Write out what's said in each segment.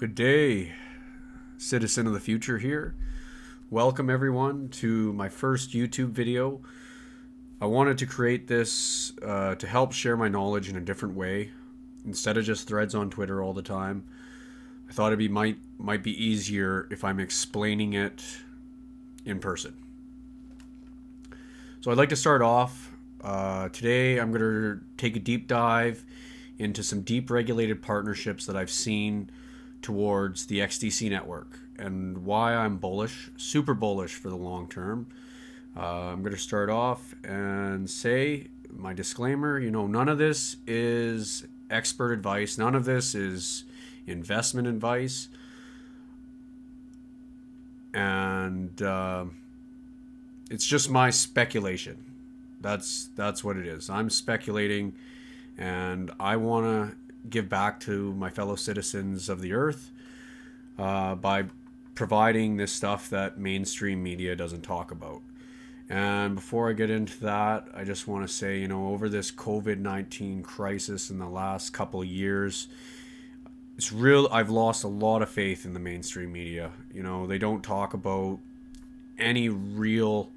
Good day, citizen of the future here. Welcome everyone to my first YouTube video. I wanted to create this to help share my knowledge in a different way. Instead of just threads on Twitter all the time, I thought might be easier if I'm explaining it in person. So I'd like to start off. Today I'm going to take a deep dive into some deep regulated partnerships that I've seen towards the XDC network and why I'm bullish, super bullish for the long term. I'm going to start off and say my disclaimer, none of this is expert advice. None of this is investment advice. And it's just my speculation. That's what it is. I'm speculating, and I want to give back to my fellow citizens of the earth by providing this stuff that mainstream media doesn't talk about. And before I get into that, I just want to say, over this COVID-19 crisis in the last couple of years, I've lost a lot of faith in the mainstream media. They don't talk about any real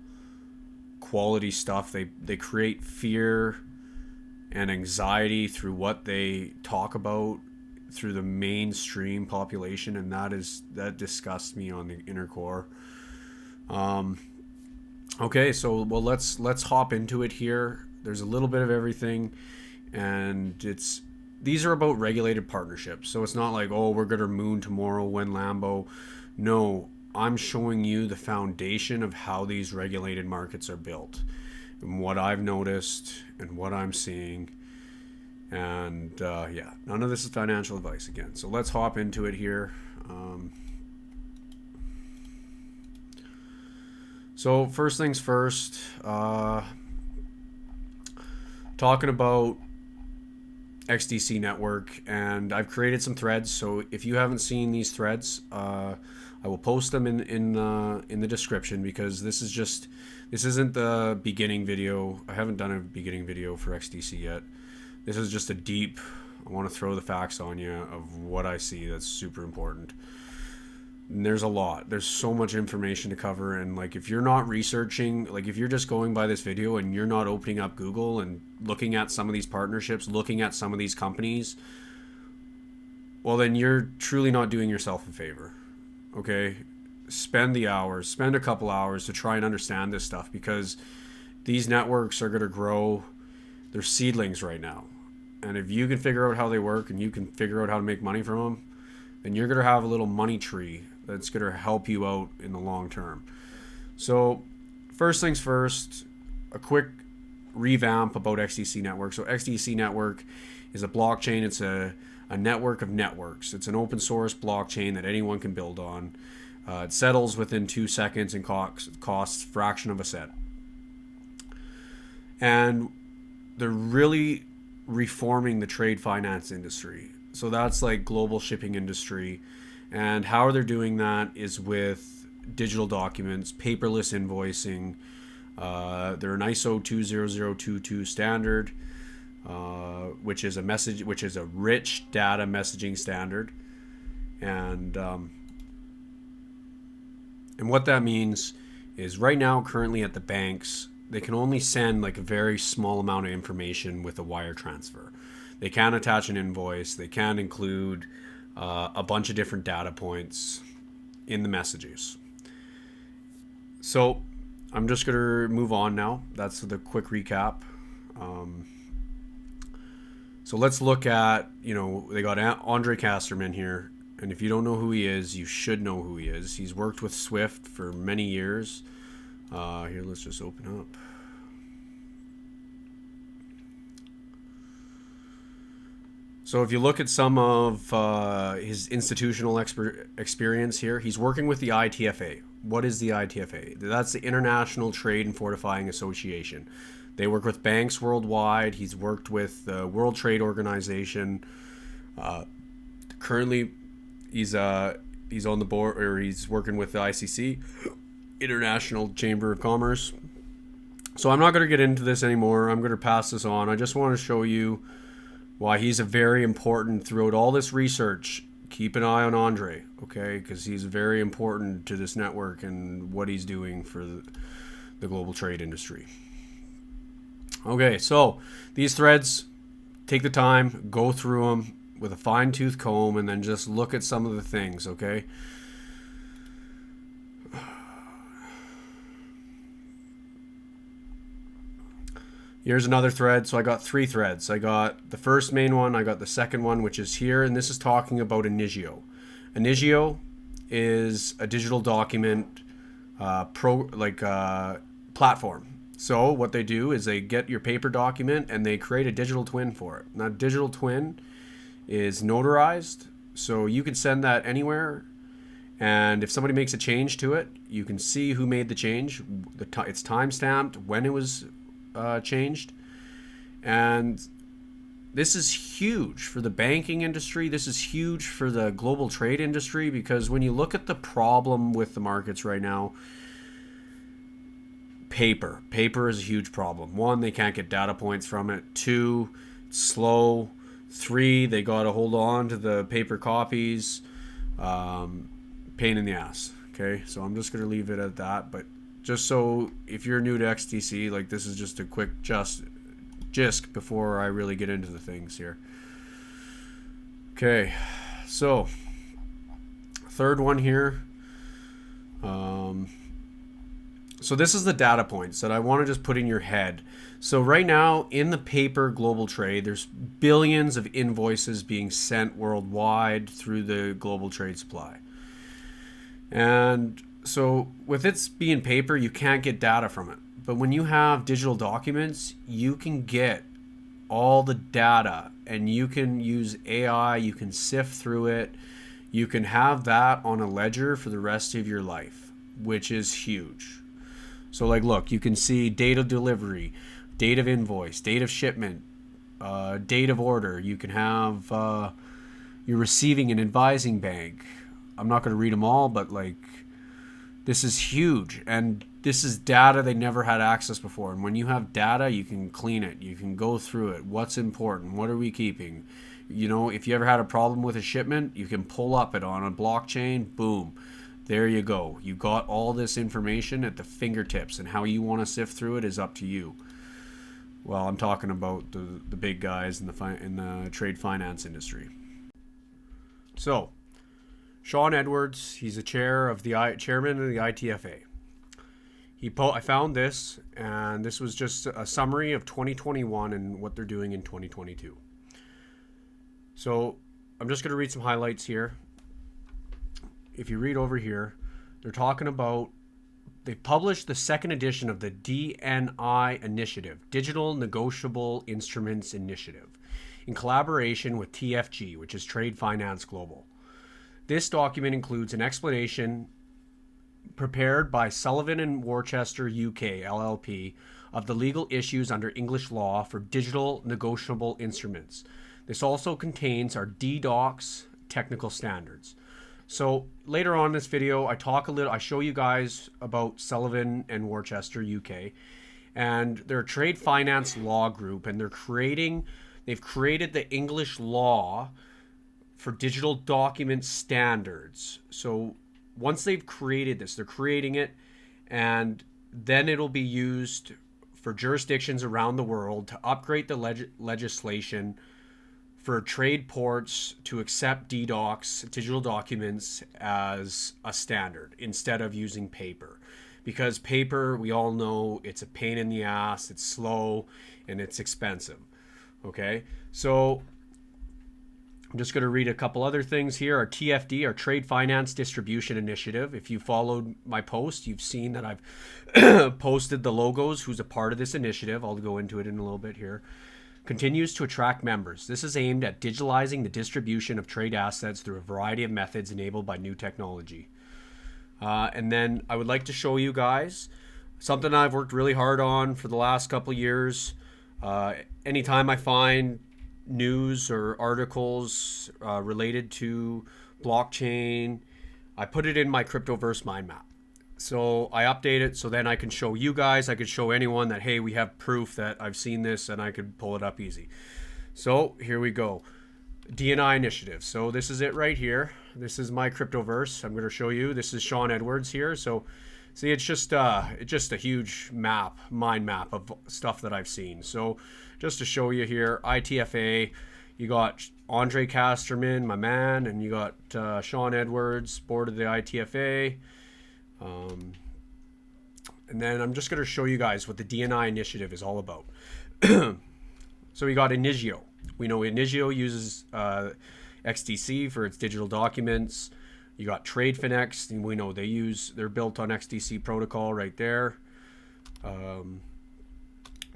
quality stuff. They create fear and anxiety through what they talk about through the mainstream population, and that disgusts me on the inner core. Okay, so let's hop into it here. There's a little bit of everything, and these are about regulated partnerships. So it's not like, we're gonna moon tomorrow, win Lambo. No, I'm showing you the foundation of how these regulated markets are built and what I've noticed and what I'm seeing. And none of this is financial advice again. So let's hop into it here. So first things first, talking about XDC Network, and I've created some threads. So if you haven't seen these threads, I will post them in the description, because this isn't the beginning video. I haven't done a beginning video for XDC yet. This is just I want to throw the facts on you of what I see that's super important. And there's a lot. There's so much information to cover, and if you're not researching, if you're just going by this video and you're not opening up Google and looking at some of these partnerships, looking at some of these companies, well, then you're truly not doing yourself a favor. Okay? Spend a couple hours to try and understand this stuff, because these networks are going to grow. They're seedlings right now. And if you can figure out how they work and you can figure out how to make money from them, then you're going to have a little money tree that's going to help you out in the long term. So first things first, a quick revamp about XDC Network. So XDC Network is a blockchain. It's a network of networks. It's an open source blockchain that anyone can build on. It settles within 2 seconds and costs a fraction of a cent. And they're really reforming the trade finance industry. So that's like global shipping industry. And how they're doing that is with digital documents, paperless invoicing. They're an ISO 20022 standard, which is a rich data messaging standard. And what that means is right now, currently at the banks, they can only send a very small amount of information with a wire transfer. They can't attach an invoice. They can't include a bunch of different data points in the messages. So I'm just going to move on now. That's the quick recap. So let's look at, they got Andre Casterman here. And if you don't know who he is, you should know who he is. He's worked with Swift for many years. Here, let's just open up. So if you look at some of his institutional experience here, he's working with the ITFA. What is the ITFA? That's the International Trade and Fortifying Association. They work with banks worldwide. He's worked with the World Trade Organization. Currently, he's on the board, or he's working with the ICC, International Chamber of Commerce. So I'm not going to get into this anymore. I'm going to pass this on. I just want to show you why he's a very important throughout all this research. keep an eye on Andre, okay? Because he's very important to this network and what he's doing for the global trade industry. Okay, so these threads, take the time, go through them with a fine-tooth comb, and then just look at some of the things, okay? Here's another thread. So I got 3 threads. I got the first main one, I got the second one, which is here, and this is talking about Enigio. Enigio is a digital document platform. So what they do is they get your paper document and they create a digital twin for it. Now, digital twin is notarized, so you can send that anywhere, and if somebody makes a change to it, you can see who made the change. It's time-stamped when it was changed. And this is huge for the banking industry. This is huge for the global trade industry, because when you look at the problem with the markets right now, paper is a huge problem. 1, they can't get data points from it. 2, it's slow. 3, they got to hold on to the paper copies. Pain in the ass. Okay, so I'm just going to leave it at that. But just so if you're new to XDC, like, this is just a quick gist before I really get into the things here. Okay, so third one here. So this is the data points that I want to just put in your head. So right now in the paper global trade, there's billions of invoices being sent worldwide through the global trade supply. And so with it being paper, you can't get data from it. But when you have digital documents, you can get all the data, and you can use AI, you can sift through it. You can have that on a ledger for the rest of your life, which is huge. So like, look, you can see date of delivery, date of invoice, date of shipment, date of order. You can have your receiving and advising bank. I'm not going to read them all, but like, this is huge, and this is data they never had access before. And when you have data, you can clean it, you can go through it. What's important? What are we keeping? You know, if you ever had a problem with a shipment, you can pull up it on a blockchain. Boom, there you go. You got all this information at the fingertips, and how you want to sift through it is up to you. Well, I'm talking about the big guys in the trade finance industry. So, Sean Edwards, he's a chairman of the ITFA. I found this, and this was just a summary of 2021 and what they're doing in 2022. So I'm just going to read some highlights here. If you read over here, they're talking about, they published the second edition of the DNI initiative, Digital Negotiable Instruments Initiative, in collaboration with TFG, which is Trade Finance Global. This document includes an explanation prepared by Sullivan and Worcester UK LLP of the legal issues under English law for digital negotiable instruments. This also contains our dDOCs technical standards. So later on in this video, I show you guys about Sullivan and Worcester UK, and they're a trade finance law group, and they've created the English law for digital document standards. So once they've created this, they're creating it, and then it'll be used for jurisdictions around the world to upgrade the legislation for trade ports to accept dDOCs, digital documents, as a standard instead of using paper. Because paper, we all know, it's a pain in the ass, it's slow, and it's expensive. Okay, so I'm just going to read a couple other things here. Our TFD, our Trade Finance Distribution Initiative. If you followed my post, you've seen that I've posted the logos who's a part of this initiative. I'll go into it in a little bit here. Continues to attract members. This is aimed at digitalizing the distribution of trade assets through a variety of methods enabled by new technology. And then I would like to show you guys something I've worked really hard on for the last couple years. Anytime I find news or articles related to blockchain, I put it in my Cryptoverse Mindmap. So I update it so then I can show you guys, I could show anyone that, hey, we have proof that I've seen this, and I could pull it up easy. So here we go. DNI initiative. So this is it right here. This is my cryptoverse. I'm going to show you. This is Sean Edwards here. So see, it's just a huge map, mind map of stuff that I've seen. So just to show you here, ITFA, you got Andre Casterman, my man, and you got Sean Edwards, board of the ITFA. And then I'm just going to show you guys what the DNI initiative is all about. So we got Enigio. We know Enigio uses XDC for its digital documents. You got TradeFin, and we know they're built on XDC protocol right there.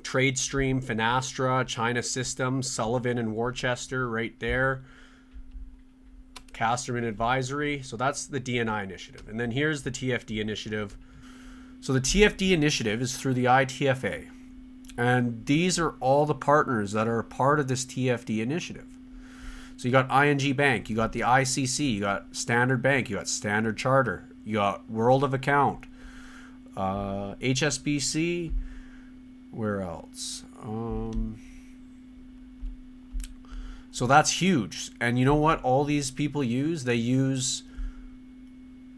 TradeStream, Finastra, China Systems, Sullivan and Worcester right there. Casterman Advisory. So that's the DNI initiative. And then here's the TFD initiative. So the TFD initiative is through the ITFA. And these are all the partners that are a part of this TFD initiative. So you got ING Bank, you got the ICC, you got Standard Bank, you got Standard Charter, you got World of Account, HSBC, where else? So that's huge. And you know what all these people use? They use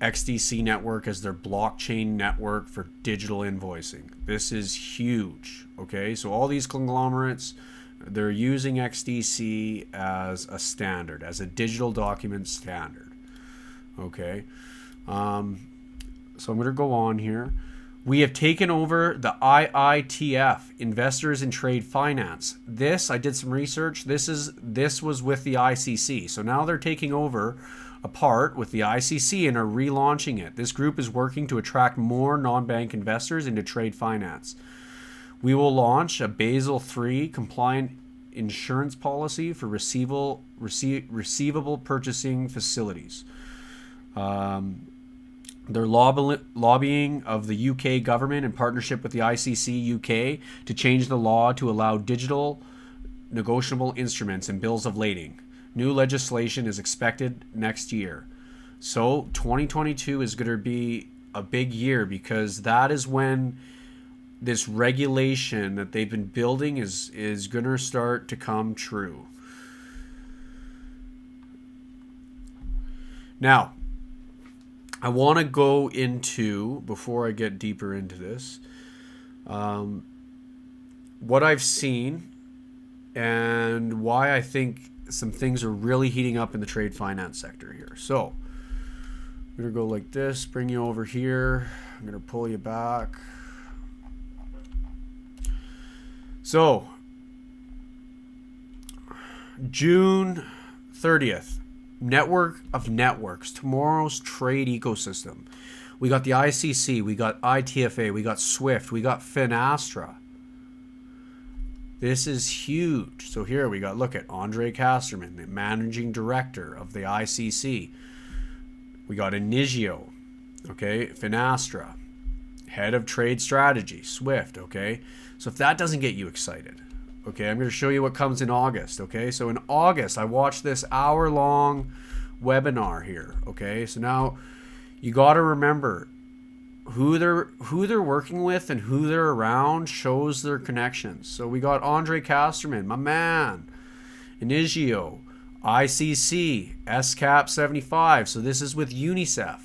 XDC Network as their blockchain network for digital invoicing. This is huge. Okay, so all these conglomerates, they're using XDC as a standard, as a digital document standard. Okay, so I'm going to go on here. We have taken over the IITF, Investors in Trade Finance. This, I did some research. This was with the ICC. So now they're taking over a part with the ICC and are relaunching it. This group is working to attract more non-bank investors into trade finance. We will launch a Basel III compliant insurance policy for receivable purchasing facilities. They're lobbying of the UK government in partnership with the ICC UK to change the law to allow digital negotiable instruments and bills of lading. New legislation is expected next year. So 2022 is going to be a big year because that is when this regulation that they've been building is going to start to come true. Now, I want to go into, before I get deeper into this, what I've seen and why I think some things are really heating up in the trade finance sector here. So I'm going to go like this, bring you over here. I'm going to pull you back. So June 30th, Network of Networks, tomorrow's trade ecosystem. We got the ICC, we got ITFA, we got SWIFT, we got Finastra. This is huge. So here we got, look at Andre Casterman, the managing director of the ICC. We got Enigio, okay, Finastra, head of trade strategy, SWIFT, okay. So if that doesn't get you excited, okay, I'm going to show you what comes in August, okay. So in August, I watched this hour-long webinar here, okay. So now you got to remember who they're working with and who they're around shows their connections. So we got Andre Casterman, my man, Enigio, ICC, SCAP 75. So this is with UNICEF.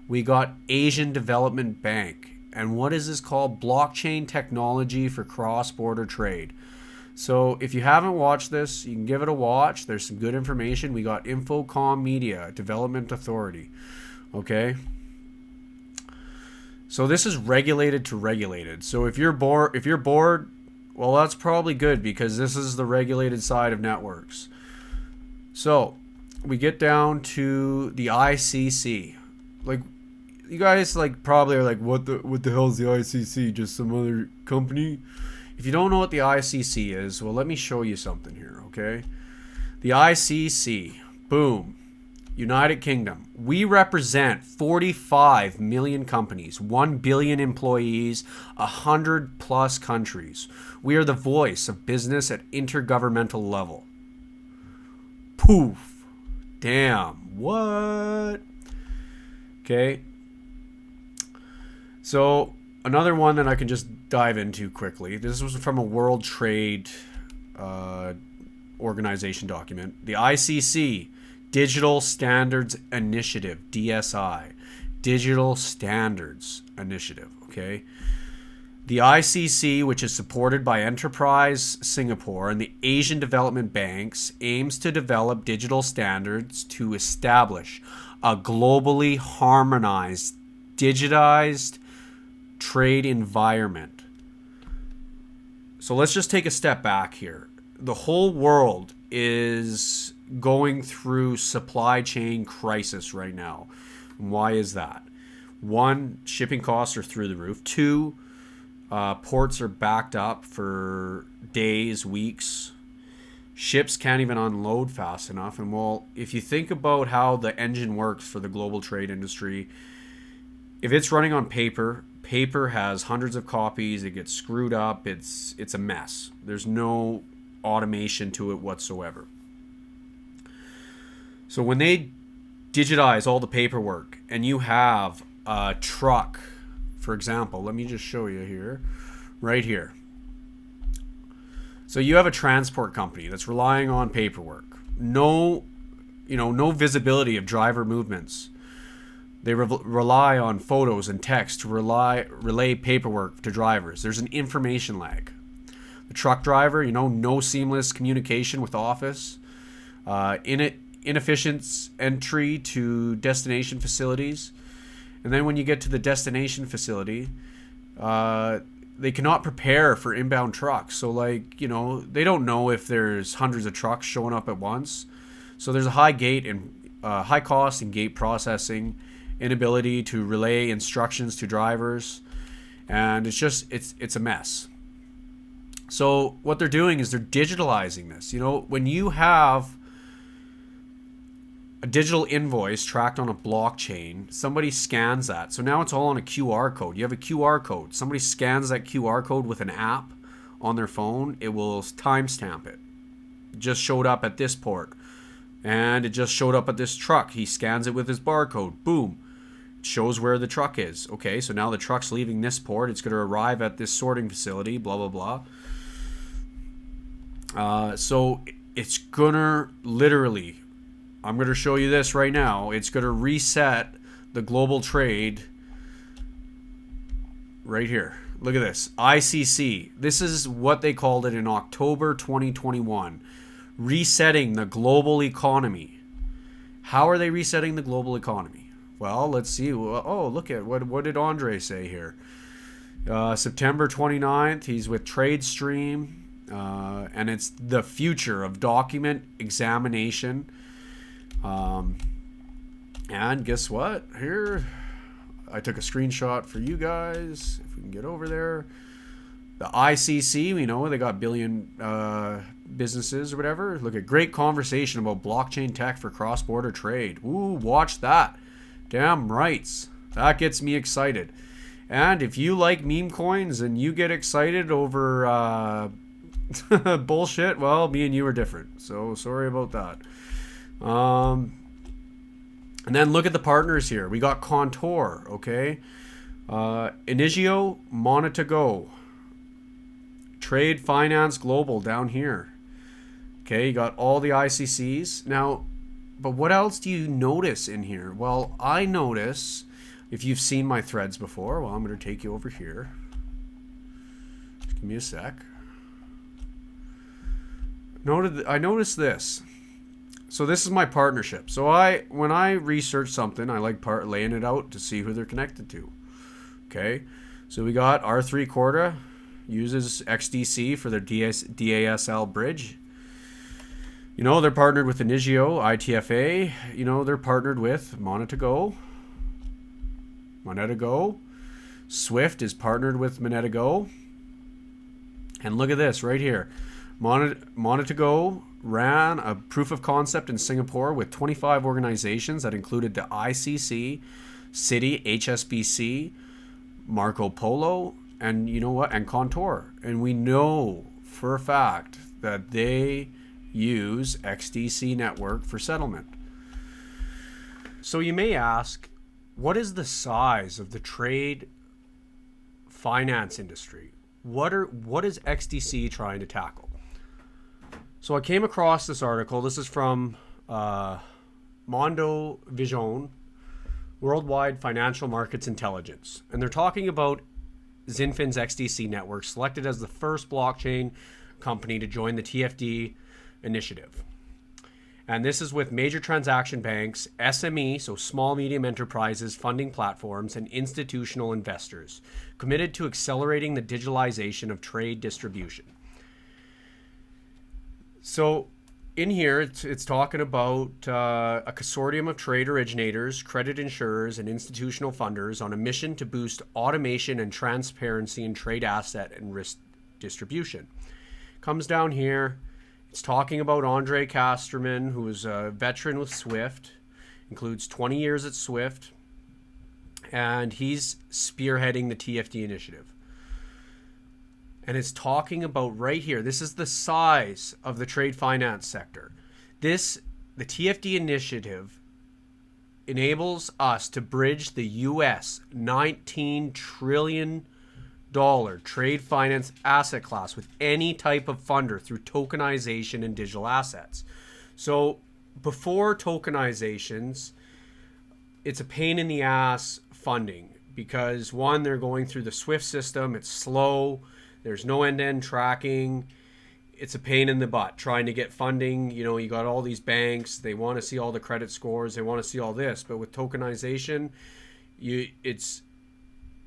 We got Asian Development Bank. And what is this called? Blockchain technology for cross-border trade. So if you haven't watched this, you can give it a watch. There's some good information. We got Infocom Media, Development Authority. Okay. So this is regulated to regulated. So if you're bored, well, that's probably good because this is the regulated side of networks. So we get down to the ICC. Like, you guys probably are like, what the hell is the ICC? Just some other company? If you don't know what the ICC is, well, let me show you something here, okay? The ICC, boom, United Kingdom. We represent 45 million companies, 1 billion employees, 100+ countries. We are the voice of business at intergovernmental level. Poof. Damn. What? Okay. So another one that I can just dive into quickly. This was from a World Trade organization document. The ICC, Digital Standards Initiative, DSI. Digital Standards Initiative, okay? The ICC, which is supported by Enterprise Singapore and the Asian Development Banks, aims to develop digital standards to establish a globally harmonized, digitized trade environment. So let's just take a step back here. The whole world is going through supply chain crisis right now. Why is that? One, shipping costs are through the roof. Two, ports are backed up for days, weeks. Ships can't even unload fast enough. And well, if you think about how the engine works for the global trade industry, if it's running on paper, paper has hundreds of copies. It gets screwed up. It's a mess. There's no automation to it whatsoever. So when they digitize all the paperwork and you have a truck, for example, let me just show you here, right here. So you have a transport company that's relying on paperwork. No visibility of driver movements. They rely on photos and text to relay paperwork to drivers. There's an information lag. The truck driver, no seamless communication with office. Inefficient entry to destination facilities. And then when you get to the destination facility, they cannot prepare for inbound trucks. So they don't know if there's hundreds of trucks showing up at once. So there's a high cost in gate processing, inability to relay instructions to drivers. And it's a mess. So what they're doing is they're digitalizing this. When you have a digital invoice tracked on a blockchain, somebody scans that. So now it's all on a QR code. You have a QR code. Somebody scans that QR code with an app on their phone. It will timestamp it. It just showed up at this port. And it just showed up at this truck. He scans it with his barcode. Boom. It shows where the truck is. Okay, so now the truck's leaving this port. It's going to arrive at this sorting facility, blah, blah, blah. So it's going to literally... I'm going to show you this right now. It's going to reset the global trade right here. Look at this. ICC. This is what they called it in October 2021. Resetting the global economy. How are they resetting the global economy? Well, let's see. Oh, look at what did Andre say here? September 29th. He's with TradeStream. And it's the future of document examination. And guess what? Here, I took a screenshot for you guys. If we can get over there. The ICC, we know they got billion businesses or whatever. Look at great conversation about blockchain tech for cross-border trade. Ooh, watch that. Damn rights. That gets me excited. And if you like meme coins and you get excited over bullshit, well, me and you are different. So sorry about that. And then look at the partners here. We got Contour, okay? Enigio, Monetago, Trade Finance Global down here. Okay, you got all the ICCs. Now, but what else do you notice in here? Well, I notice, if you've seen my threads before, well, I'm going to take you over here. Just give me a sec. I noticed this. So this is my partnership. So when I research something, I like laying it out to see who they're connected to. Okay, so we got R3 Corda uses XDC for their DASL bridge. They're partnered with Enigio, ITFA. They're partnered with Monetago. Swift is partnered with Monetago. And look at this right here. Monetago ran a proof of concept in Singapore with 25 organizations that included the ICC, Citi, HSBC, Marco Polo, and and Contour. And we know for a fact that they use XDC Network for settlement. So you may ask, what is the size of the trade finance industry? What is XDC trying to tackle? So I came across this article. This is from Mondo Vision, Worldwide Financial Markets Intelligence. And they're talking about XinFin's XDC Network, selected as the first blockchain company to join the TFD initiative. And this is with major transaction banks, SME, so small medium enterprises, funding platforms, and institutional investors, committed to accelerating the digitalization of trade distribution. So in here, it's talking about a consortium of trade originators, credit insurers, and institutional funders on a mission to boost automation and transparency in trade asset and risk distribution. Comes down here. It's talking about Andre Casterman, who is a veteran with Swift, includes 20 years at Swift, and he's spearheading the TFD initiative. And it's talking about right here, this is the size of the trade finance sector. The TFD initiative enables us to bridge the US $19 trillion trade finance asset class with any type of funder through tokenization and digital assets. So before tokenizations, it's a pain in the ass funding because one, they're going through the SWIFT system. It's slow. There's no end-to-end tracking. It's a pain in the butt trying to get funding. You know, you got all these banks. They want to see all the credit scores. They want to see all this. But with tokenization, it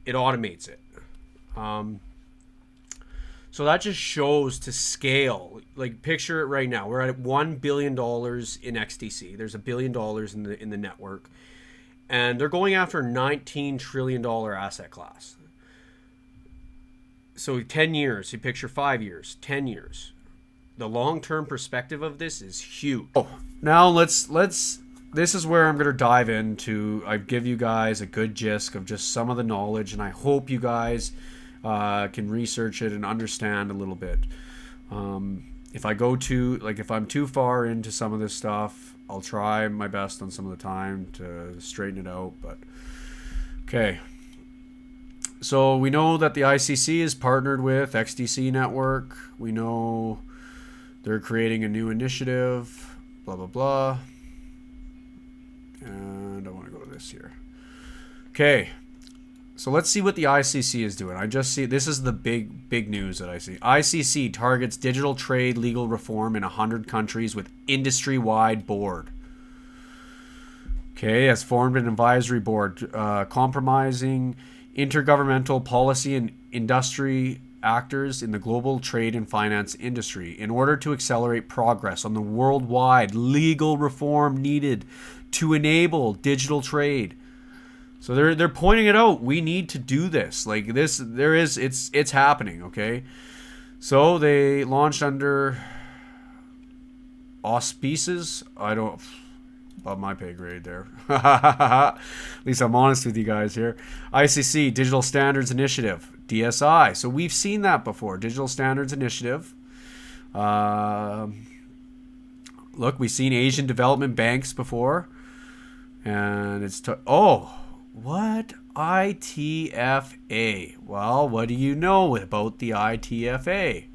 automates it. So that just shows to scale. Like picture it right now. We're at $1 billion in XDC. There's $1 billion in the network, and they're going after a $19 trillion asset class. So 10 years. You picture 5 years, 10 years. The long-term perspective of this is huge. Oh, now let's. This is where I'm going to dive into. I give you guys a good gist of just some of the knowledge, and I hope you guys can research it and understand a little bit. If I'm too far into some of this stuff, I'll try my best on some of the time to straighten it out. But okay. So we know that the ICC is partnered with XDC Network. We know they're creating a new initiative, blah, blah, blah. And I want to go to this here. Okay. So let's see what the ICC is doing. I just see, this is the big news that I see. ICC targets digital trade legal reform in 100 countries with industry-wide board. Okay, has formed an advisory board compromising intergovernmental policy and industry actors in the global trade and finance industry in order to accelerate progress on the worldwide legal reform needed to enable digital trade. So they're pointing it out. We need to do this. Like this, it's happening. Okay, so they launched under auspices. I don't above my pay grade there. At least I'm honest with you guys here. ICC Digital Standards Initiative, DSI. So we've seen that before. Digital Standards Initiative. Look, we've seen Asian development banks before, and it's what? ITFA. Well, what do you know about the ITFA?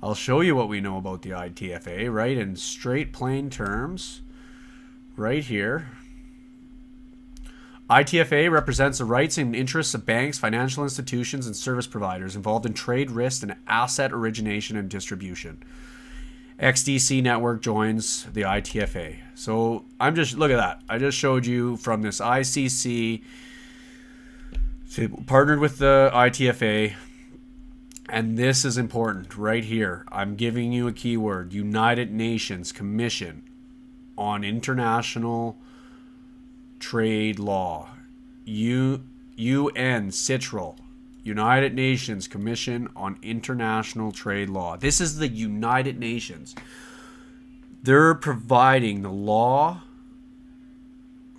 I'll show you what we know about the ITFA, right? In straight plain terms, right here. ITFA represents the rights and interests of banks, financial institutions, and service providers involved in trade risk and asset origination and distribution. XDC Network joins the ITFA. So look at that. I just showed you from this ICC, partnered with the ITFA, and this is important right here. I'm giving you a keyword: United Nations Commission on International Trade Law, UNCITRAL. United Nations Commission on International Trade Law. This is the United Nations. They're providing the law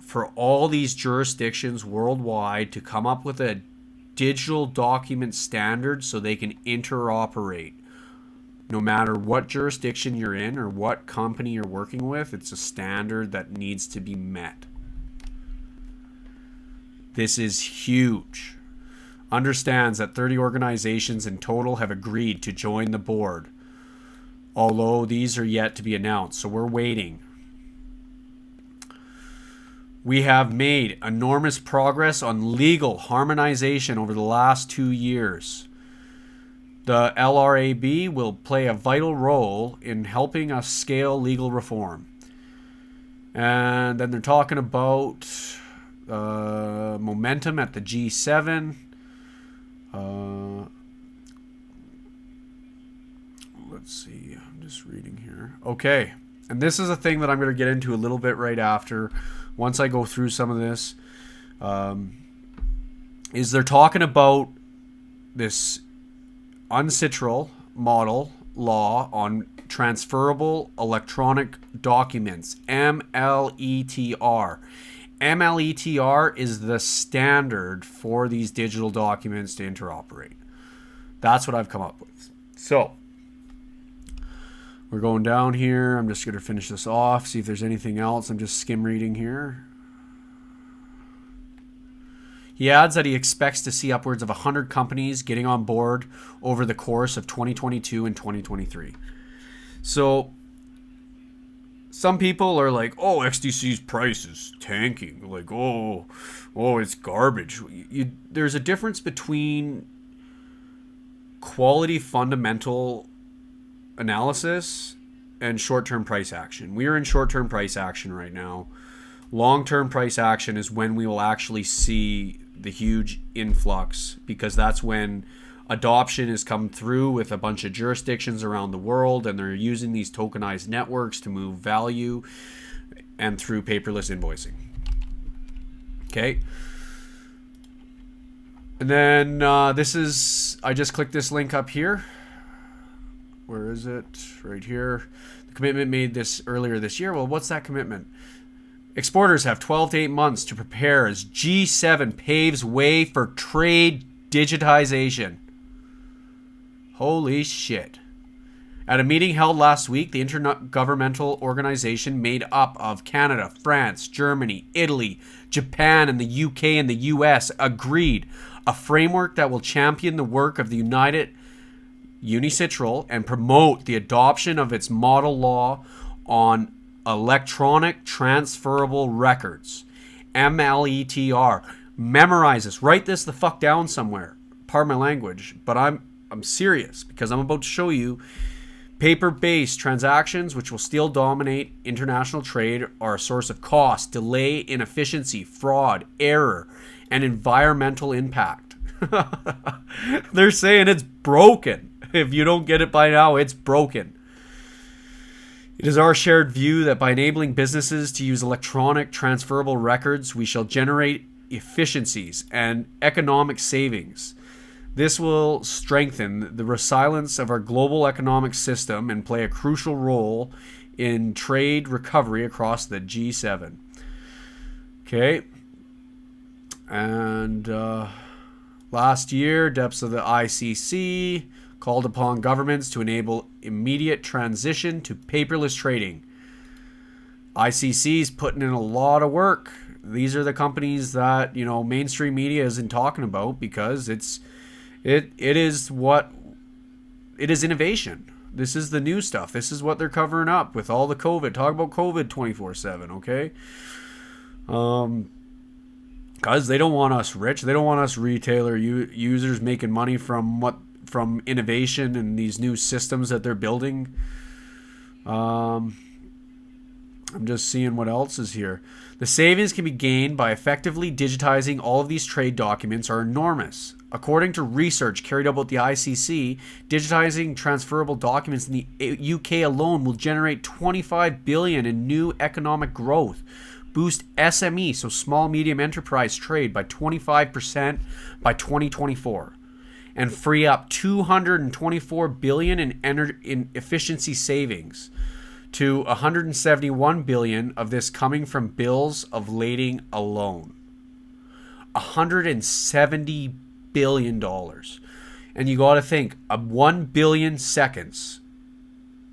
for all these jurisdictions worldwide to come up with a digital document standard so they can interoperate. No matter what jurisdiction you're in or what company you're working with, it's a standard that needs to be met. This is huge. Understands that 30 organizations in total have agreed to join the board although these are yet to be announced. So we're waiting. We have made enormous progress on legal harmonization over the last 2 years. The LRAB will play a vital role in helping us scale legal reform. And then they're talking about momentum at the G7. Let's see. I'm just reading here. Okay. And this is a thing that I'm going to get into a little bit right after, once I go through some of this. Is they're talking about this UNCITRAL model law on transferable electronic documents, MLETR. MLETR is the standard for these digital documents to interoperate. That's what I've come up with. So we're going down here. I'm just going to finish this off, see if there's anything else. I'm just skim reading here. He adds that he expects to see upwards of 100 companies getting on board over the course of 2022 and 2023. So some people are like, oh, XDC's price is tanking. Like, oh, it's garbage. There's a difference between quality fundamental analysis and short-term price action. We are in short-term price action right now. Long-term price action is when we will actually see the huge influx, because that's when adoption has come through with a bunch of jurisdictions around the world, and they're using these tokenized networks to move value and through paperless invoicing. Okay. And then this is, I just clicked this link up here. Where is it? Right here. The commitment made this earlier this year. Well, what's that commitment? Exporters have 12 to 8 months to prepare as G7 paves way for trade digitization. Holy shit. At a meeting held last week, the intergovernmental organization made up of Canada, France, Germany, Italy, Japan, and the UK and the US agreed a framework that will champion the work of the UNCITRAL and promote the adoption of its model law on electronic transferable records, MLETR. Memorize this. Write this the fuck down somewhere. Pardon my language, but I'm serious, because I'm about to show you paper-based transactions, which will still dominate international trade, are a source of cost, delay, inefficiency, fraud, error, and environmental impact. They're saying it's broken. If you don't get it by now, it's broken. It is our shared view that by enabling businesses to use electronic transferable records, we shall generate efficiencies and economic savings. This will strengthen the resilience of our global economic system and play a crucial role in trade recovery across the G7. Okay. And last year, depths of the ICC called upon governments to enable immediate transition to paperless trading. ICC's putting in a lot of work. These are the companies that, mainstream media isn't talking about, because it is innovation. This is the new stuff. This is what they're covering up with all the COVID. Talk about COVID 24/7, okay? Because they don't want us rich. They don't want us retailer users making money from innovation and these new systems that they're building. I'm just seeing what else is here. The savings can be gained by effectively digitizing all of these trade documents are enormous. According to research carried out by the ICC, digitizing transferable documents in the UK alone will generate $25 billion in new economic growth, boost SME, so small medium enterprise trade, by 25% by 2024. And free up $224 billion in efficiency savings, to $171 billion of this coming from bills of lading alone. $170 billion. And you got to think, 1 billion seconds.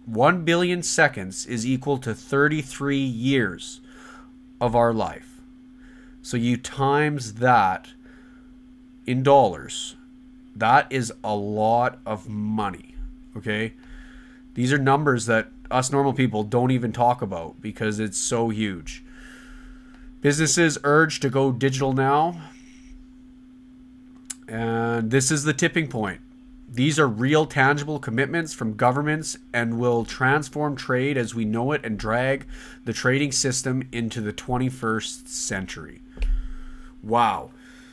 1 billion seconds is equal to 33 years of our life. So you times that in dollars. That is a lot of money, okay? These are numbers that us normal people don't even talk about because it's so huge. Businesses urged to go digital now. And this is the tipping point. These are real, tangible commitments from governments and will transform trade as we know it and drag the trading system into the 21st century. Wow.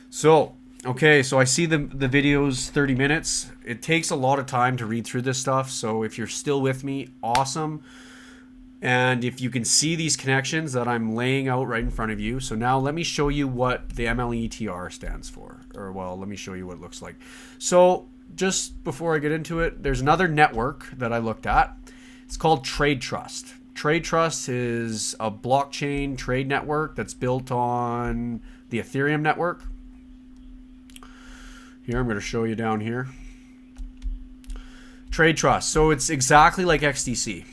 So, okay, so I see the video's 30 minutes. It takes a lot of time to read through this stuff. So if you're still with me, awesome. And if you can see these connections that I'm laying out right in front of you. So now let me show you what the MLETR stands for. Or, well, let me show you what it looks like. So just before I get into it, there's another network that I looked at. It's called TradeTrust. TradeTrust is a blockchain trade network that's built on the Ethereum network. Here, I'm going to show you down here. TradeTrust. So it's exactly like XDC.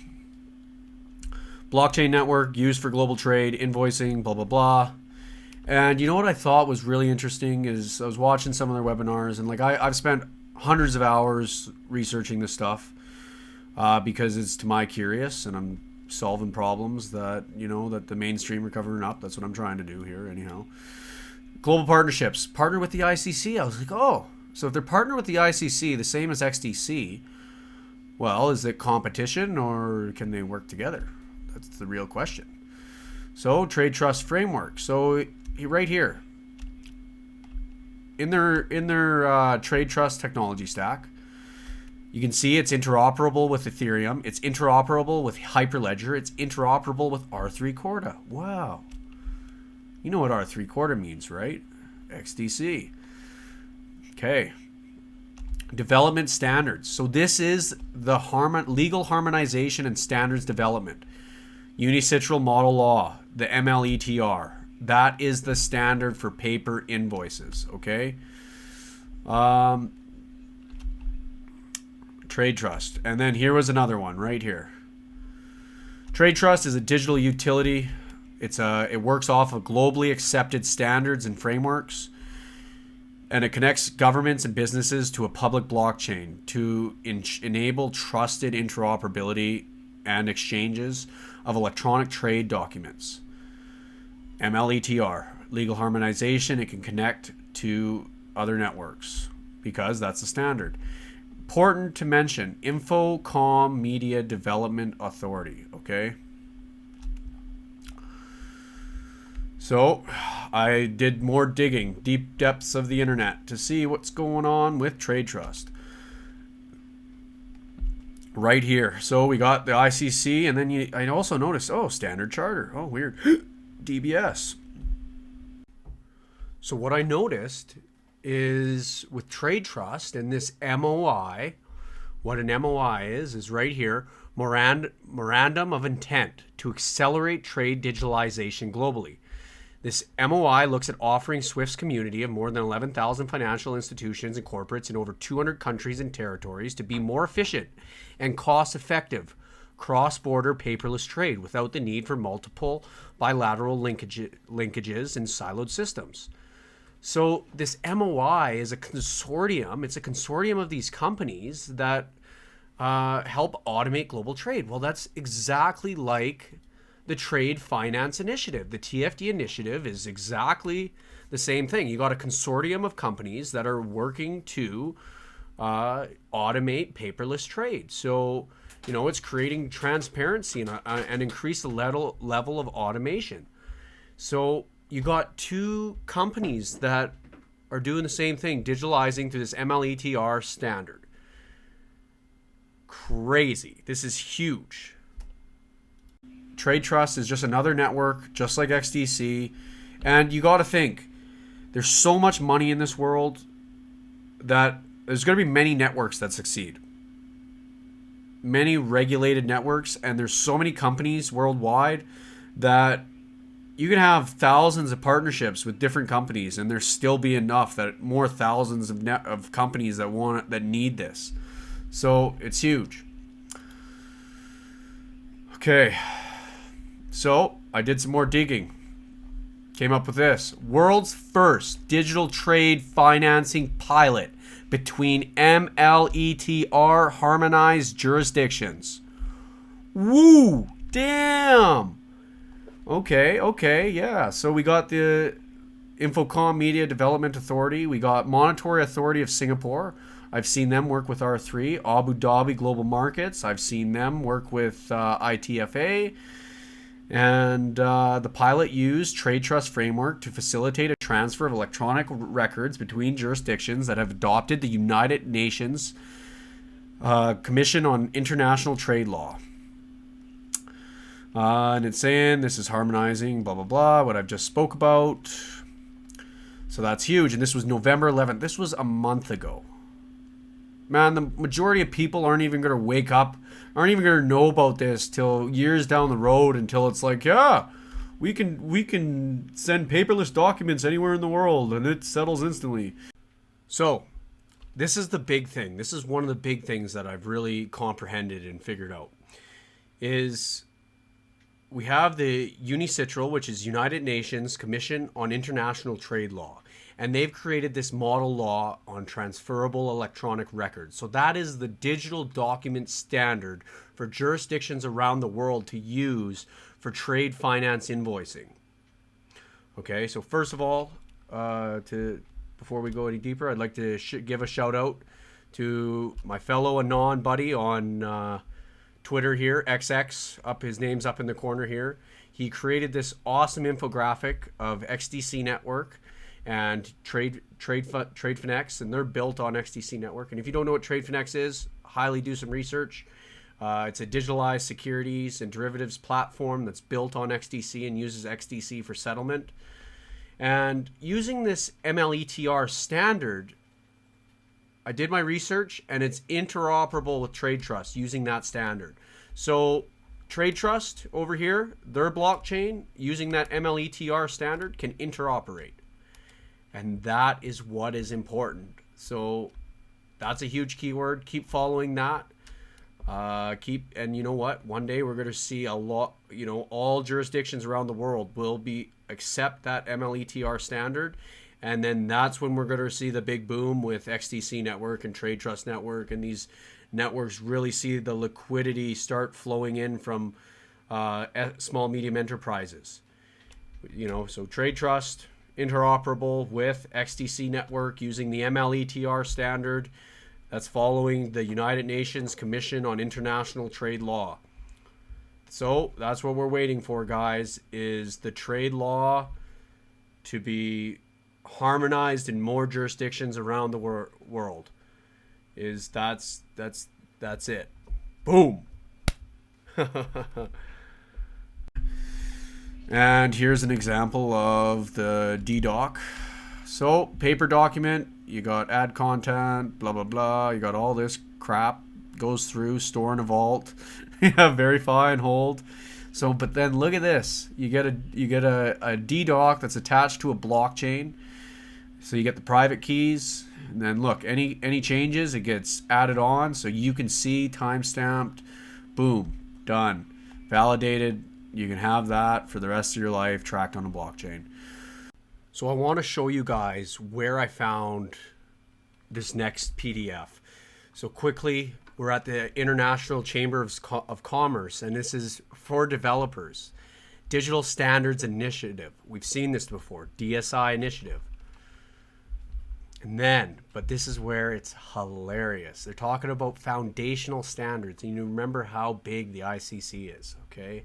Blockchain network used for global trade, invoicing, blah, blah, blah. And you know what I thought was really interesting is I was watching some of their webinars, and like I've spent hundreds of hours researching this stuff because it's to my curious, and I'm solving problems that, you know, that the mainstream are covering up. That's what I'm trying to do here anyhow. Global partnerships. Partner with the ICC. I was like, oh, so if they're partnered with the ICC, the same as XDC, well, is it competition or can they work together? That's the real question. So, TradeTrust Framework. So, right here, in their TradeTrust technology stack, you can see it's interoperable with Ethereum. It's interoperable with Hyperledger. It's interoperable with R3 Corda. Wow. You know what R3 Corda means, right? XDC. Okay. Development standards. So this is the legal harmonization and standards development. UNCITRAL model law, the MLETR. That is the standard for paper invoices, okay? TradeTrust. And then here was another one right here. TradeTrust is a digital utility. It works off of globally accepted standards and frameworks, and it connects governments and businesses to a public blockchain to enable trusted interoperability and exchanges of electronic trade documents. MLETR, legal harmonization. It can connect to other networks because that's the standard. Important to mention, Infocom Media Development Authority, okay? So I did more digging, deep depths of the internet to see what's going on with TradeTrust. Right here. So we got the ICC, and then I also noticed, oh, Standard Charter. Oh, weird. DBS. So what I noticed is with TradeTrust and this MOI, what an MOI is right here, Memorandum of Intent to Accelerate Trade Digitalization Globally. This MOI looks at offering SWIFT's community of more than 11,000 financial institutions and corporates in over 200 countries and territories to be more efficient and cost-effective cross-border paperless trade without the need for multiple bilateral linkages and siloed systems. So this MOI is a consortium. It's a consortium of these companies that help automate global trade. Well, that's exactly like the Trade Finance Initiative. The TFD initiative is exactly the same thing. You got a consortium of companies that are working to automate paperless trade. So, you know, it's creating transparency and increase the level of automation. So you got two companies that are doing the same thing, digitalizing through this MLETR standard. Crazy. This is huge. TradeTrust is just another network, just like XDC. And you got to think, there's so much money in this world that there's going to be many networks that succeed. Many regulated networks, and there's so many companies worldwide that you can have thousands of partnerships with different companies, and there still be enough that more thousands of companies that need this. So it's huge. Okay. So I did some more digging. came up with this. World's first digital trade financing pilot between MLETR harmonized jurisdictions. Woo! Damn! Okay, yeah. So we got the Infocom Media Development Authority. We got Monetary Authority of Singapore. I've seen them work with R3. Abu Dhabi Global Markets. I've seen them work with ITFA. And the pilot used TradeTrust Framework to facilitate a transfer of electronic records between jurisdictions that have adopted the United Nations Commission on International Trade Law. And it's saying this is harmonizing, blah, blah, blah, what I've just spoke about. So that's huge. And this was November 11th. This was a month ago. Man, the majority of people aren't even going to wake up, aren't even going to know about this till years down the road, until it's like, yeah, we can send paperless documents anywhere in the world and it settles instantly. So this is the big thing. This is one of the big things that I've really comprehended and figured out is we have the UNCITRAL, which is United Nations Commission on International Trade Law. And they've created this model law on transferable electronic records. So that is the digital document standard for jurisdictions around the world to use for trade finance invoicing. Okay, so first of all, before we go any deeper, I'd like to give a shout out to my fellow Anon buddy on Twitter here, XX, his name's up in the corner here. He created this awesome infographic of XDC Network and TradeFinX, and they're built on XDC Network. And if you don't know what TradeFinX is, highly do some research. It's a digitalized securities and derivatives platform that's built on XDC and uses XDC for settlement. And using this MLETR standard, I did my research, and it's interoperable with TradeTrust using that standard. So TradeTrust over here, their blockchain using that MLETR standard can interoperate. And that is what is important. So that's a huge keyword. Keep following that. And you know what? One day we're going to see a lot, all jurisdictions around the world will accept that MLETR standard. And then that's when we're going to see the big boom with XDC Network and TradeTrust Network, and these networks really see the liquidity start flowing in from small, medium enterprises. So TradeTrust, interoperable with XDC Network using the MLETR standard that's following the United Nations Commission on International Trade Law. So that's what we're waiting for, guys, is the trade law to be harmonized in more jurisdictions around the world. That's it. Boom. And here's an example of the dDOC. So paper document, you got add content, blah blah blah, you got all this crap, goes through, store in a vault, verify and hold. So but then look at this, you get a dDOC that's attached to a blockchain. So you get the private keys, and then look, any changes, it gets added on, so you can see timestamped, boom, done, validated. You can have that for the rest of your life tracked on a blockchain. So I want to show you guys where I found this next PDF. So quickly, we're at the International Chamber of Commerce, and this is for developers. Digital Standards Initiative. We've seen this before, DSI initiative. And then, but this is where it's hilarious. They're talking about foundational standards. And you remember how big the ICC is, okay?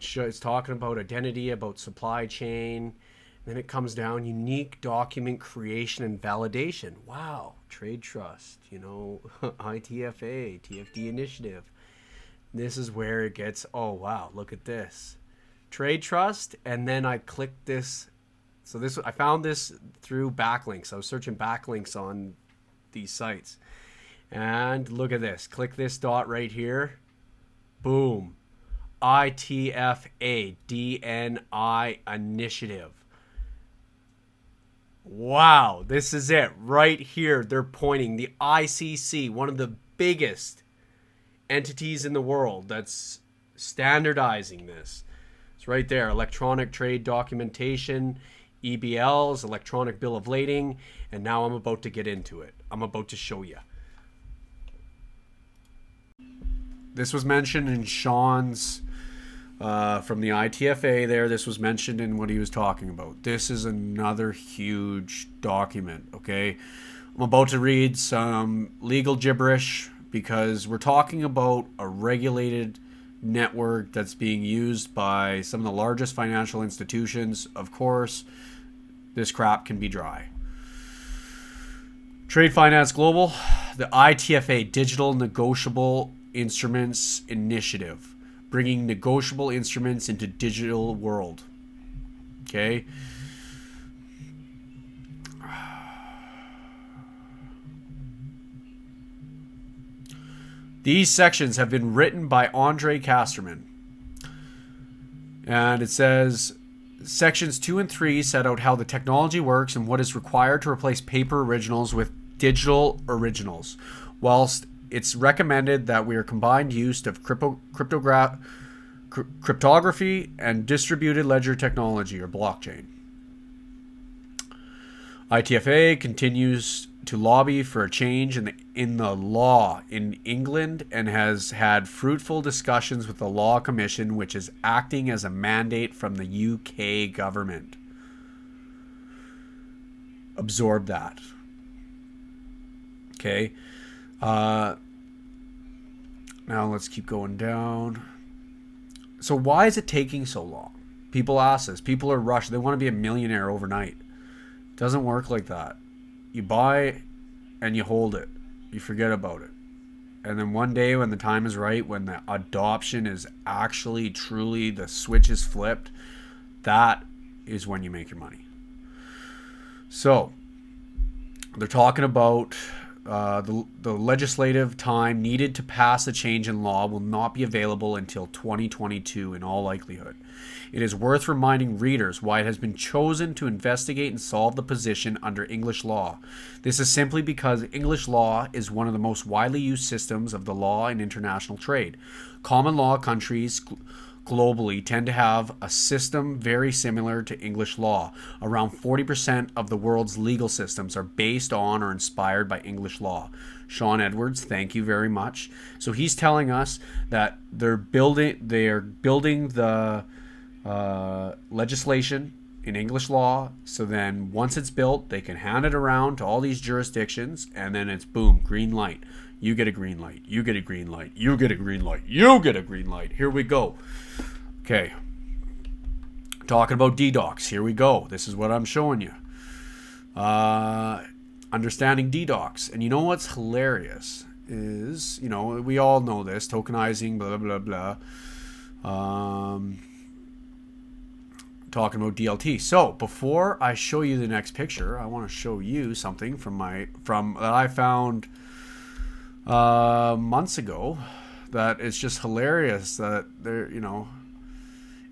It's talking about identity, about supply chain. Then it comes down, unique document creation and validation. Wow, TradeTrust, ITFA, TFD initiative. This is where it gets, oh wow, look at this. TradeTrust, and then I clicked this. So I found this through backlinks. I was searching backlinks on these sites. And look at this. Click this dot right here. Boom. ITFA DNI initiative. Wow, this is it right here. They're pointing the ICC, one of the biggest entities in the world that's standardizing this. It's right there. Electronic trade documentation, EBLs, electronic bill of lading, and now I'm about to get into it. I'm about to show you. This was mentioned in Sean's from the ITFA there. This was mentioned in what he was talking about. This is another huge document, okay? I'm about to read some legal gibberish because we're talking about a regulated network that's being used by some of the largest financial institutions. Of course, this crap can be dry. Trade Finance Global, the ITFA Digital Negotiable Instruments Initiative, bringing negotiable instruments into digital world. Okay. These sections have been written by Andre Casterman. And it says, sections 2 and 3 set out how the technology works and what is required to replace paper originals with digital originals, whilst it's recommended that we are combined use of cryptography and distributed ledger technology, or blockchain. ITFA continues to lobby for a change in the law in England and has had fruitful discussions with the Law Commission, which is acting as a mandate from the UK government. Absorb that. Okay. Now let's keep going down. So why is it taking so long? People ask this. People are rushed. They want to be a millionaire overnight. It doesn't work like that. You buy and you hold it. You forget about it. And then one day when the time is right, when the adoption is actually truly, the switch is flipped, that is when you make your money. So they're talking about the legislative time needed to pass the change in law will not be available until 2022 in all likelihood. It is worth reminding readers why it has been chosen to investigate and solve the position under English law. This is simply because English law is one of the most widely used systems of the law in international trade. Common law countries globally tend to have a system very similar to English law. Around 40% of the world's legal systems are based on or inspired by English law. Sean Edwards, thank you very much. So he's telling us that they're building the legislation in English law, so then once it's built, they can hand it around to all these jurisdictions, and then it's boom, green light. You get a green light. You get a green light. You get a green light. You get a green light. Here we go. Okay. Talking about dDOCs. Here we go. This is what I'm showing you. Understanding dDOCs. And you know what's hilarious is, you know, we all know this. Tokenizing, blah, blah, blah. Talking about DLT. So before I show you the next picture, I want to show you something from that I found months ago, that it's just hilarious that there, you know,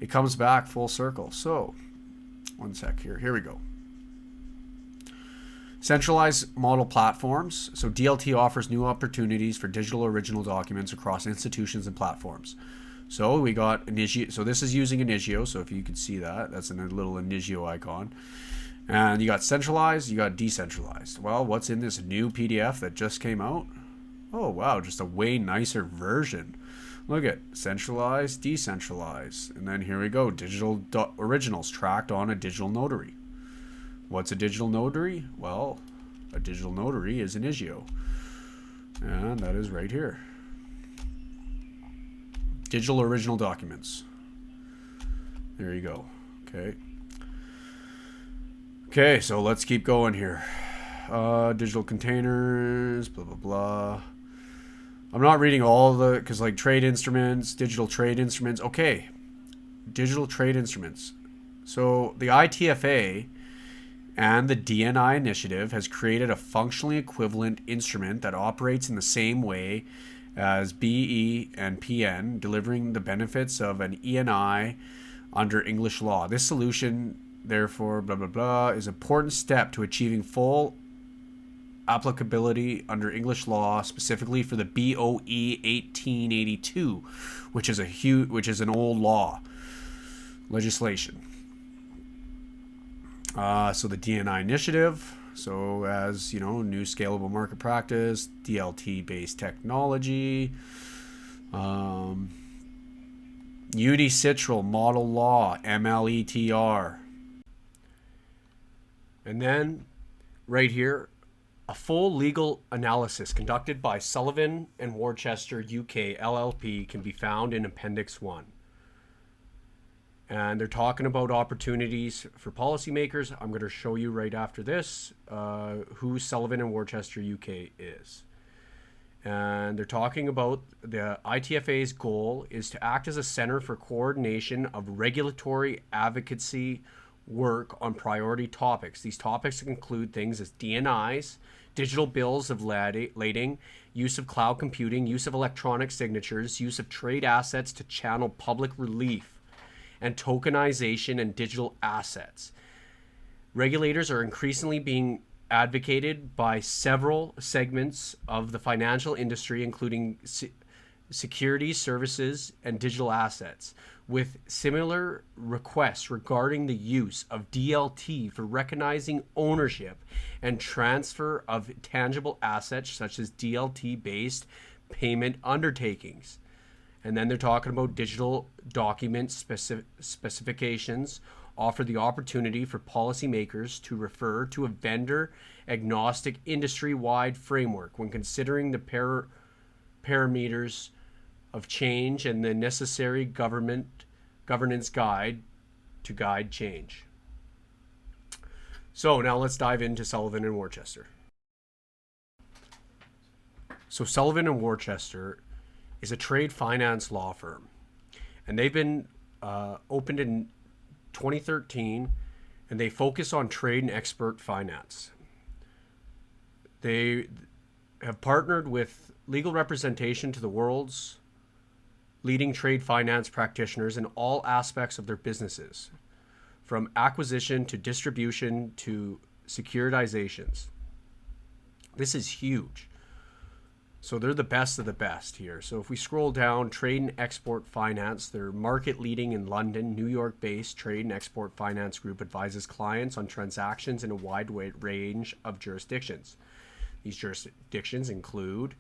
it comes back full circle. So one sec here we go. Centralized model platforms. So DLT offers new opportunities for digital original documents across institutions and platforms. So we got Enigio. So this is using Enigio. So if you could see that, that's a little Enigio icon. And you got centralized, you got decentralized. Well, what's in this new PDF that just came out? Oh, wow, just a way nicer version. Look at centralized, decentralized. And then here we go, digital originals tracked on a digital notary. What's a digital notary? Well, a digital notary is Enigio. And that is right here. Digital original documents. There you go. Okay. Okay, so let's keep going here. Digital containers, blah, blah, blah. I'm not reading all of the, because like trade instruments, digital trade instruments. Okay, digital trade instruments. So the ITFA and the DNI initiative has created a functionally equivalent instrument that operates in the same way as BE and PN, delivering the benefits of an ENI under English law. This solution, therefore, blah, blah, blah, is an important step to achieving full applicability under English law, specifically for the BOE 1882, which is an old law. Legislation. So the D&I initiative. So as you know, new scalable market practice, DLT-based technology, UNCITRAL model law, MLETR. And then right here, a full legal analysis conducted by Sullivan and Worcester UK LLP can be found in Appendix 1. And they're talking about opportunities for policymakers. I'm going to show you right after this who Sullivan and Worcester UK is. And they're talking about the ITFA's goal is to act as a center for coordination of regulatory advocacy work on priority topics. These topics include things as DNIs, digital bills of lading, use of cloud computing, use of electronic signatures, use of trade assets to channel public relief, and tokenization and digital assets. Regulators are increasingly being advocated by several segments of the financial industry, including securities, services, and digital assets, with similar requests regarding the use of DLT for recognizing ownership and transfer of tangible assets, such as DLT-based payment undertakings. And then they're talking about digital document specifications offer the opportunity for policymakers to refer to a vendor-agnostic industry-wide framework when considering the parameters of change and the necessary governance guide to guide change. So now let's dive into Sullivan and Worcester. So Sullivan and Worcester is a trade finance law firm, and they've been opened in 2013, and they focus on trade and export finance. They have partnered with legal representation to the world's leading trade finance practitioners in all aspects of their businesses, from acquisition to distribution to securitizations. This is huge. So they're the best of the best here. So if we scroll down, trade and export finance, they're market leading in London. New York-based trade and export finance group advises clients on transactions in a wide range of jurisdictions. These jurisdictions include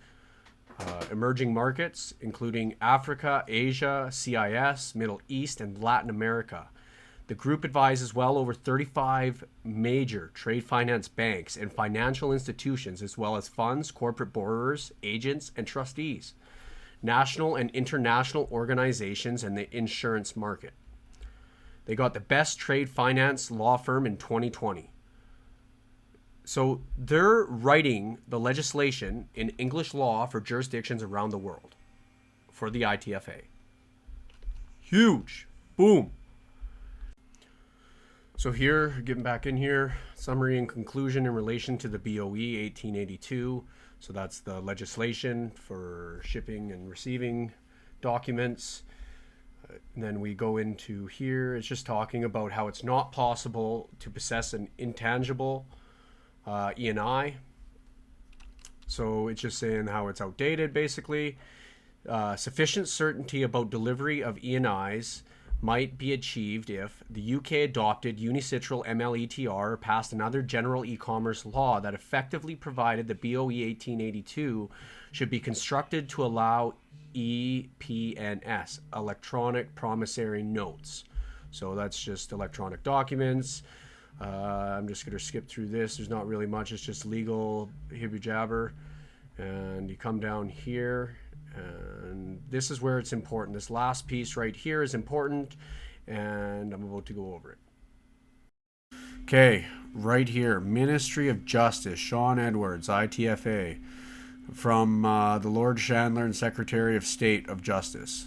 emerging markets, including Africa, Asia, CIS, Middle East, and Latin America. The group advises well over 35 major trade finance banks and financial institutions, as well as funds, corporate borrowers, agents, and trustees, national and international organizations, and the insurance market. They got the best trade finance law firm in 2020. So they're writing the legislation in English law for jurisdictions around the world for the ITFA. Huge. Boom. So here, getting back in here, summary and conclusion in relation to the BOE 1882. So that's the legislation for shipping and receiving documents. And then we go into here, it's just talking about how it's not possible to possess an intangible E&I. So it's just saying how it's outdated, basically. Sufficient certainty about delivery of E&Is might be achieved if the UK adopted UNCITRAL MLETR or passed another general e-commerce law that effectively provided the BOE 1882 should be constructed to allow EPNS, electronic promissory notes. So that's just electronic documents. I'm just going to skip through this. There's not really much. It's just legal hibby jabber. And you come down here, and this is where it's important. This last piece right here is important, and I'm about to go over it. Okay, right here, Ministry of Justice, Sean Edwards, ITFA, from the Lord Chandler and Secretary of State of Justice.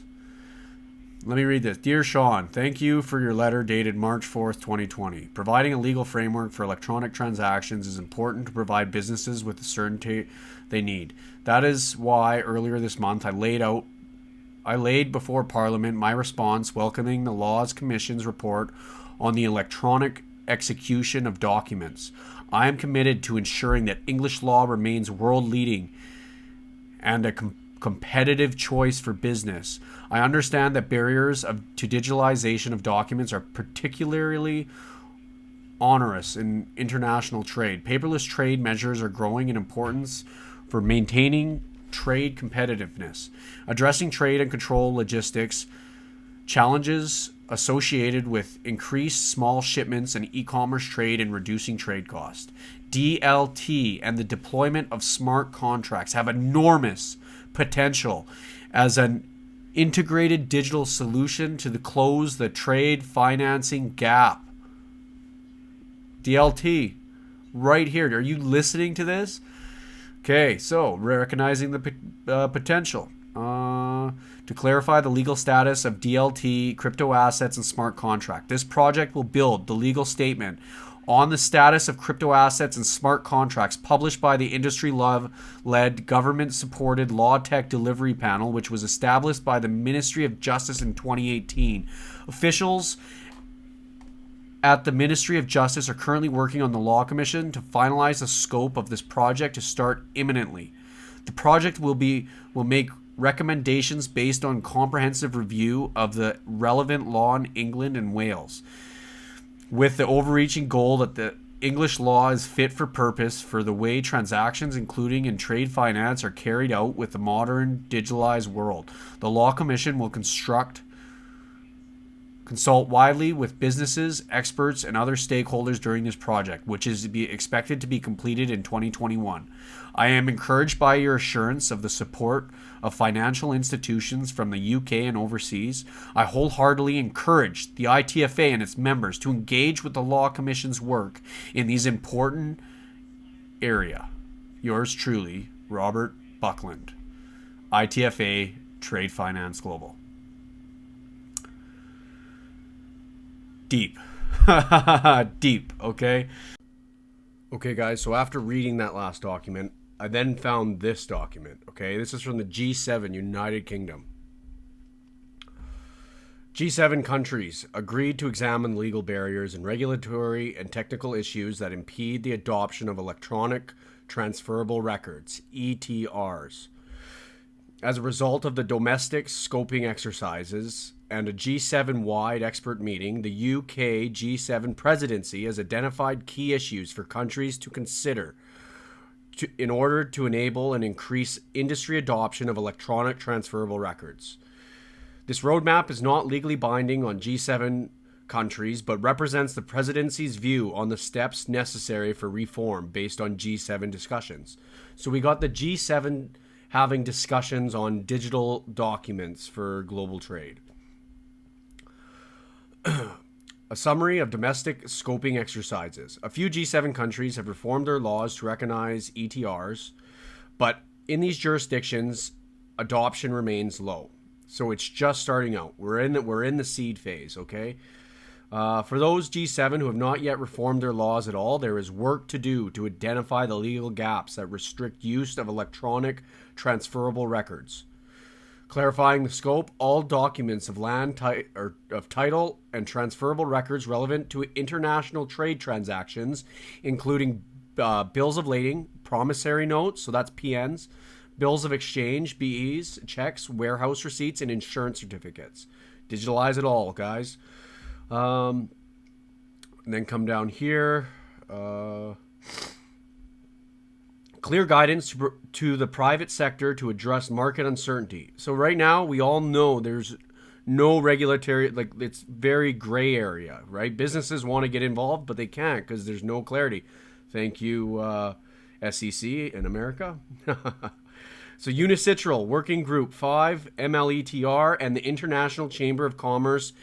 Let me read this. Dear Sean, thank you for your letter dated March 4th, 2020. Providing a legal framework for electronic transactions is important to provide businesses with the certainty they need. That is why earlier this month I laid before Parliament my response welcoming the Laws Commission's report on the electronic execution of documents. I am committed to ensuring that English law remains world leading and a competitive choice for business. I understand that barriers to digitalization of documents are particularly onerous in international trade. Paperless trade measures are growing in importance for maintaining trade competitiveness, addressing trade and control logistics challenges associated with increased small shipments and e-commerce trade and reducing trade cost. DLT and the deployment of smart contracts have enormous potential as an integrated digital solution to close the trade financing gap. DLT, right here. Are you listening to this? Okay, so recognizing the potential. To clarify the legal status of DLT, crypto assets, and smart contract. This project will build the legal statement on the status of crypto assets and smart contracts published by the industry-led, government-supported Law Tech Delivery Panel, which was established by the Ministry of Justice in 2018. Officials at the Ministry of Justice are currently working on the Law Commission to finalize the scope of this project to start imminently. The project will make recommendations based on comprehensive review of the relevant law in England and Wales, with the overreaching goal that the English law is fit for purpose for the way transactions, including in trade finance, are carried out with the modern digitalized world. The Law Commission will consult widely with businesses, experts, and other stakeholders during this project, which is expected to be completed in 2021. I am encouraged by your assurance of the support of financial institutions from the UK and overseas. I wholeheartedly encourage the ITFA and its members to engage with the Law Commission's work in these important area. Yours truly, Robert Buckland, ITFA Trade Finance Global. Deep. Deep, okay? Okay, guys, so after reading that last document, I then found this document, okay? This is from the G7, United Kingdom. G7 countries agreed to examine legal barriers and regulatory and technical issues that impede the adoption of electronic transferable records, ETRs. As a result of the domestic scoping exercises and a G7-wide expert meeting, the UK G7 presidency has identified key issues for countries to consider in order to enable and increase industry adoption of electronic transferable records. This roadmap is not legally binding on G7 countries, but represents the presidency's view on the steps necessary for reform based on G7 discussions. So we got the G7 having discussions on digital documents for global trade. A summary of domestic scoping exercises. A few G7 countries have reformed their laws to recognize ETRs, but in these jurisdictions, adoption remains low. So it's just starting out. We're in the seed phase, okay? For those G7 who have not yet reformed their laws at all, there is work to do to identify the legal gaps that restrict use of electronic transferable records. Clarifying the scope, all documents of of title and transferable records relevant to international trade transactions, including bills of lading, promissory notes, so that's PNs, bills of exchange, BEs, checks, warehouse receipts, and insurance certificates. Digitalize it all, guys. And then come down here. Clear guidance to the private sector to address market uncertainty. So right now, we all know there's no regulatory, like it's very gray area, right? Businesses want to get involved, but they can't because there's no clarity. Thank you, SEC in America. So UNCITRAL, Working Group 5, MLETR, and the International Chamber of Commerce,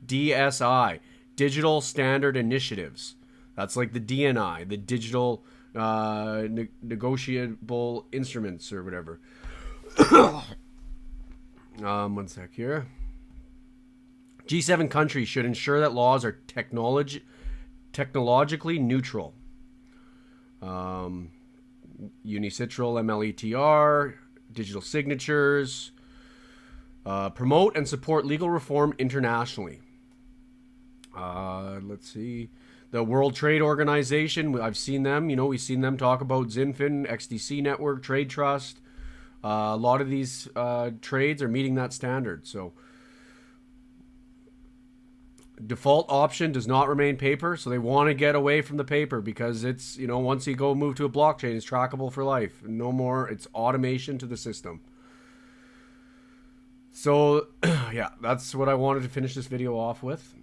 DSI, Digital Standard Initiatives. That's like the DNI, the Digital Negotiable Instruments or whatever. One sec here. G7 countries should ensure that laws are technologically neutral. UNCITRAL, MLETR, digital signatures, promote and support legal reform internationally. Let's see. The World Trade Organization, I've seen them. We've seen them talk about XinFin, XDC Network, TradeTrust. A lot of these trades are meeting that standard. So default option does not remain paper, so they want to get away from the paper because it's, you know, once you go move to a blockchain, it's trackable for life. No more, it's automation to the system. So yeah, that's what I wanted to finish this video off with.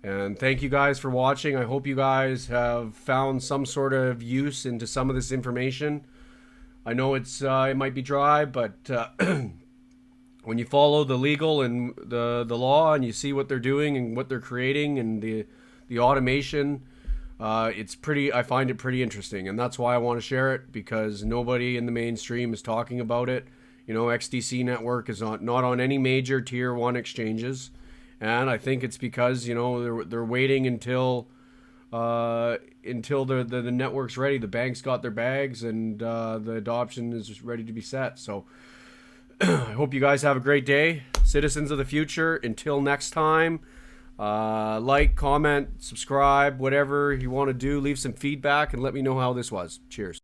And thank you guys for watching. I hope you guys have found some sort of use into some of this information. I know it's it might be dry, but when you follow the legal and the law, and you see what they're doing and what they're creating and the automation, it's pretty. I find it pretty interesting, and that's why I want to share it, because nobody in the mainstream is talking about it. You know, XDC Network is not on any major tier 1 exchanges, and I think it's because, you know, they're waiting until the network's ready. The banks got their bags, and the adoption is ready to be set. So I hope you guys have a great day, citizens of the future. Until next time, like, comment, subscribe, whatever you want to do. Leave some feedback and let me know how this was. Cheers.